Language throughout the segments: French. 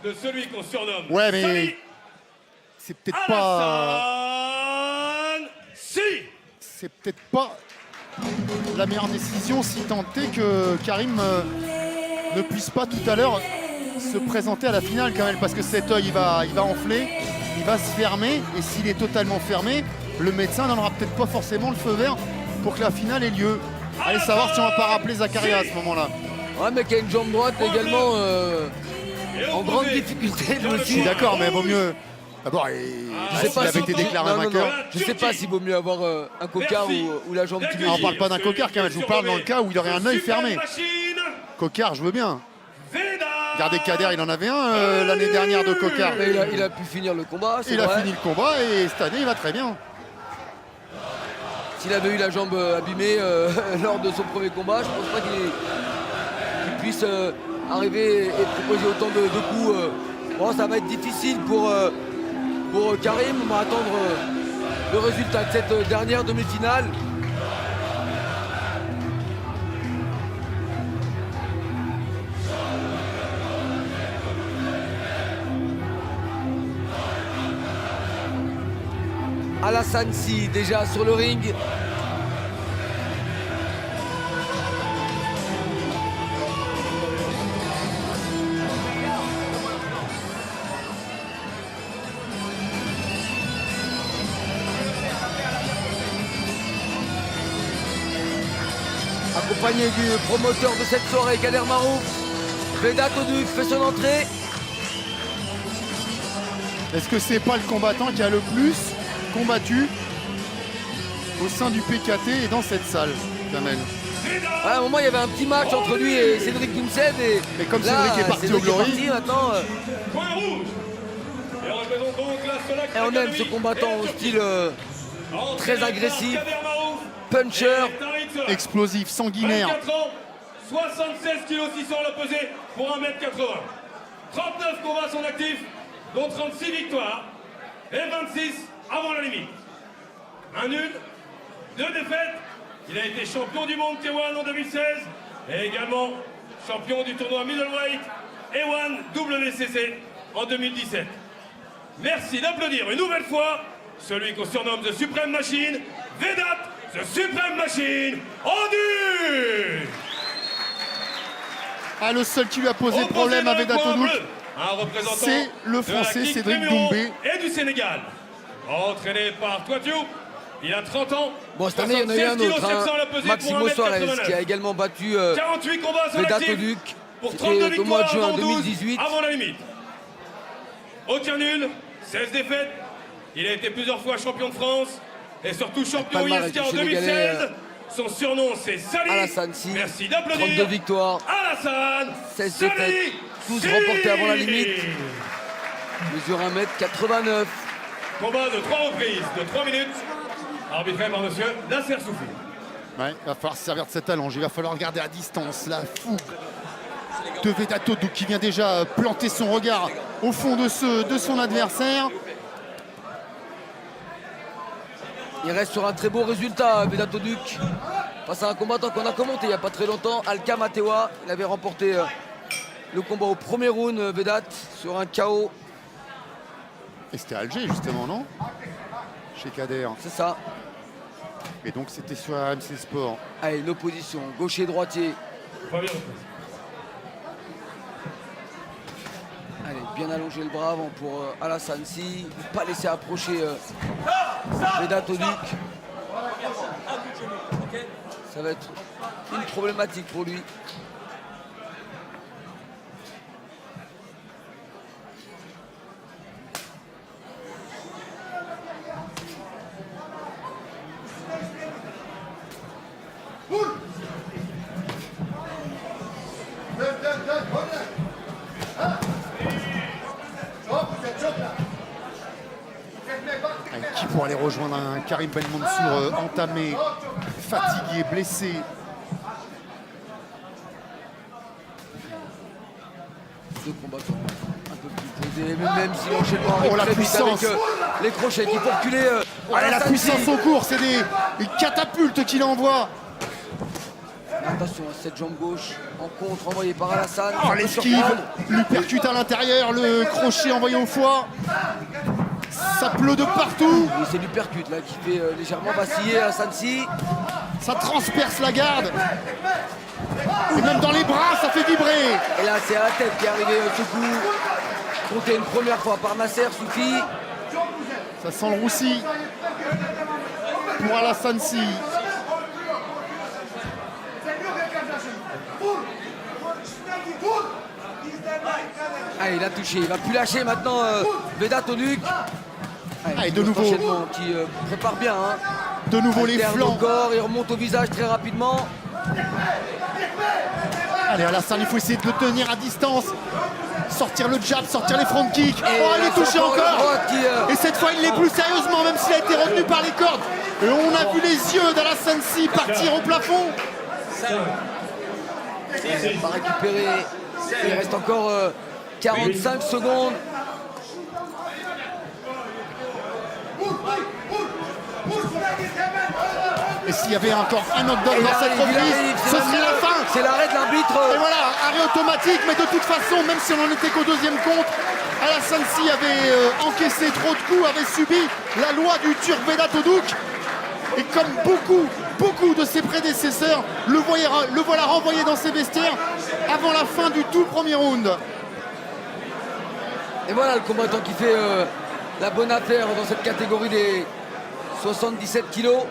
de celui qu'on surnomme. Ouais, mais Sali c'est peut-être pas. Alassane Si. C'est peut-être pas la meilleure décision si tant est que Karim ne puisse pas tout à l'heure se présenter à la finale quand même, parce que cet œil il va enfler, il va se fermer, et s'il est totalement fermé, le médecin n'en aura peut-être pas forcément le feu vert pour que la finale ait lieu. Allez savoir si on va pas rappeler Zakaria à ce moment-là. Ouais, mais qui a une jambe droite également en grande difficulté lui Je aussi. suis d'accord, mais vaut mieux. D'abord, sais pas s'il avait si- été déclaré Non, non, vainqueur. non. Je sais pas s'il vaut mieux avoir un cocard ou la jambe qui Ah, on parle pas d'un cocard quand même, je vous parle dans le cas où il aurait un œil fermé. Cocard, je veux bien. Regardez Kader, il en avait un l'année dernière de cocard. Mais il a pu finir le combat, c'est Il a vrai. fini le combat et cette année il va très bien. S'il avait eu la jambe abîmée lors de son premier combat, je pense pas qu'il puisse arriver et proposer autant de coups. Bon, ça va être difficile pour Karim. On va attendre le résultat de cette dernière demi-finale. Alassane Sy déjà sur le ring. Accompagné du promoteur de cette soirée, Kader Marouf. Vedat Oduc fait son entrée. Est-ce que c'est pas le combattant qui a le plus combattu au sein du PKT et dans cette salle, Kamel? Ouais, à un moment, il y avait un petit match entre lui et Cédric Dounced. Mais comme là, Cédric est parti au Cédric Glory. est parti, maintenant, Point rouge. Et on représente donc la Solac et on aime ce Academy combattant et au la style Turquie. très agressif, Kader Marouf puncher. et Tariq Solak. Explosif, sanguinaire. 24 ans, 76 kg 600 l'a pesé pour 1m80. 39 combats à son actif, dont 36 victoires et 26 avant la limite. Un nul, 2 défaites. Il a été champion du monde T1 en 2016 et également champion du tournoi Middleweight A1 WCC en 2017. Merci d'applaudir une nouvelle fois celui qu'on surnomme The Supreme Machine, Vedat The Supreme Machine, Oduc. Ah, le seul qui lui a posé Opposé problème dans à le Vedat coin Oduc, bleu, un représentant c'est le de la Français Ligue Cédric Cameroun Doumbé. et du Sénégal. Entraîné par Toitiou, il a 30 ans. Bon, cette année, il y en a eu un 76 autre, kilos, 700 hein, l'a pesé Maximo pour Suarez, 1m89. qui a également battu 48 combats à son Vedat actif Oduc. pour 32 C'était au mois de victoires, juin dont 12 2018. avant la limite. Aucun nul, 16 défaites. Il a été plusieurs fois champion de France et surtout champion palmarès ISK en du Sénégalais, 2016. Son surnom, c'est Sali. Alassane Sy. Merci d'applaudir. 32 victoires, Alassane 16 Sali défaites, 12 Sy. remportées avant la limite. Mesure 1m89. Combat de 3 reprises de 3 minutes. Arbitré par monsieur Nasser Soufi. Ouais, il va falloir se servir de cette allonge, il va falloir regarder à distance la fougue de Vedat Oduc qui vient déjà planter son regard au fond de son adversaire. Il reste sur un très beau résultat, Vedat Oduc, face à un combattant qu'on a commenté il n'y a pas très longtemps, Alka Matewa. Il avait remporté le combat au premier round, Vedat, sur un KO. Et c'était à Alger justement, non? Chez Kader. C'est ça. Et donc c'était sur RMC Sport. Allez, l'opposition, gaucher-droitier. Première reprise. Allez, bien allonger le bras avant pour Alassane Sy. Ne pas laisser approcher Vedat Oduc. Ça va être une problématique pour lui. Qui pour aller rejoindre un Karim Ben Mansour entamé, fatigué, blessé. Deux combattants un peu plus posés, même si l'enchaînement arrive Oh, la très vite avec puissance. les crochets qui font reculer. Allez, la Alassane puissance Sy. au cours, c'est des catapultes qu'il envoie. Attention à cette jambe gauche en contre envoyée par Alassane. Oh, Ça peut l'esquive, surprendre. lui percute à l'intérieur, le crochet envoyé au foie. Ça pleut de partout, Oui, c'est du percute là qui fait légèrement vaciller Sansi. ça transperce la garde. Et même dans les bras, ça fait vibrer. Et là, c'est à la tête qui est arrivé ce coup. Compté une première fois par Nasser suffit. Ça sent le roussi pour Alassane Sy. Ah, il a touché, il va plus lâcher maintenant Vedat Toduk. Ah, et de nouveau. Qui prépare bien. Hein. De nouveau les Alterne flancs. au corps, il remonte au visage très rapidement. Allez, Alassane, il faut essayer de le tenir à distance. Sortir le jab, sortir les front kicks. Oh, il est touché la encore. droite qui, Et cette fois, il l'est plus sérieusement, même s'il a été retenu par les cordes. Et on a vu les yeux d'Alassane Sy partir au plafond. il va récupérer. Il reste encore 45 secondes. Et s'il y avait encore un knockdown Et dans il cette arrive, il reprise, arrive, ce serait la fin. C'est l'arrêt de l'arbitre. Et voilà, arrêt automatique, mais de toute façon, même si on n'en était qu'au deuxième compte, Alassane Sy avait encaissé trop de coups, avait subi la loi du Turc Vedat Toduk. Et comme beaucoup de ses prédécesseurs, le voilà renvoyé dans ses vestiaires avant la fin du tout premier round. Et voilà le combattant qui fait la bonne affaire dans cette catégorie des 77 kilos.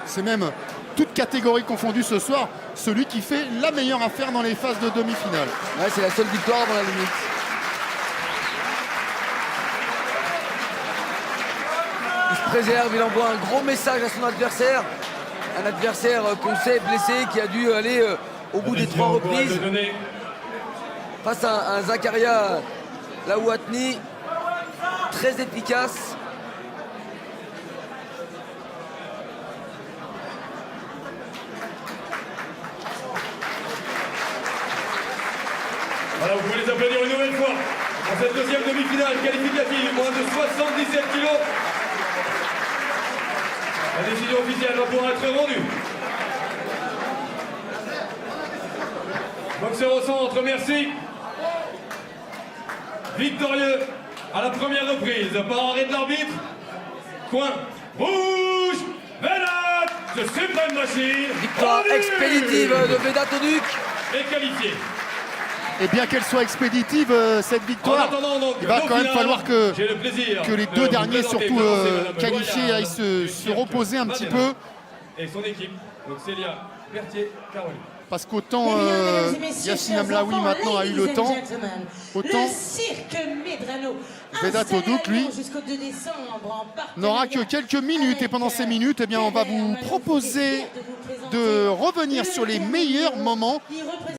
C'est même toute catégorie confondue ce soir, celui qui fait la meilleure affaire dans les phases de demi-finale. Ouais, c'est la seule victoire avant la limite. Il se préserve, il envoie un gros message à son adversaire. Un adversaire qu'on sait blessé, qui a dû aller au bout des 3 reprises. Face à un Zakaria Laouatni très efficace. Voilà, vous pouvez les applaudir une nouvelle fois pour cette deuxième demi-finale qualificative, moins de 77 kilos. La décision officielle va pouvoir être rendue. Boxeur au centre, merci. Victorieux à la première reprise par arrêt de l'arbitre. Coin, rouge, Vedat, ce suprême machine. Victoire rendu expéditive de Vedat Toduk. Et qualifié. Et bien qu'elle soit expéditive, cette En victoire, attendant, donc, il va nos quand même finales, falloir que j'ai le plaisir les de deux vous derniers, présenter, surtout présenter Madame qualifiés, Loya, aillent de se Cirque reposer un petit Madeleine. peu. Et son équipe, donc Célia Berthier, Caroline. Parce qu'autant Yacine Amlaoui maintenant a eu le temps, autant Vedat Toduk, lui, n'aura que quelques minutes. Et pendant ces minutes, eh bien, on va vous proposer de revenir sur les meilleurs moments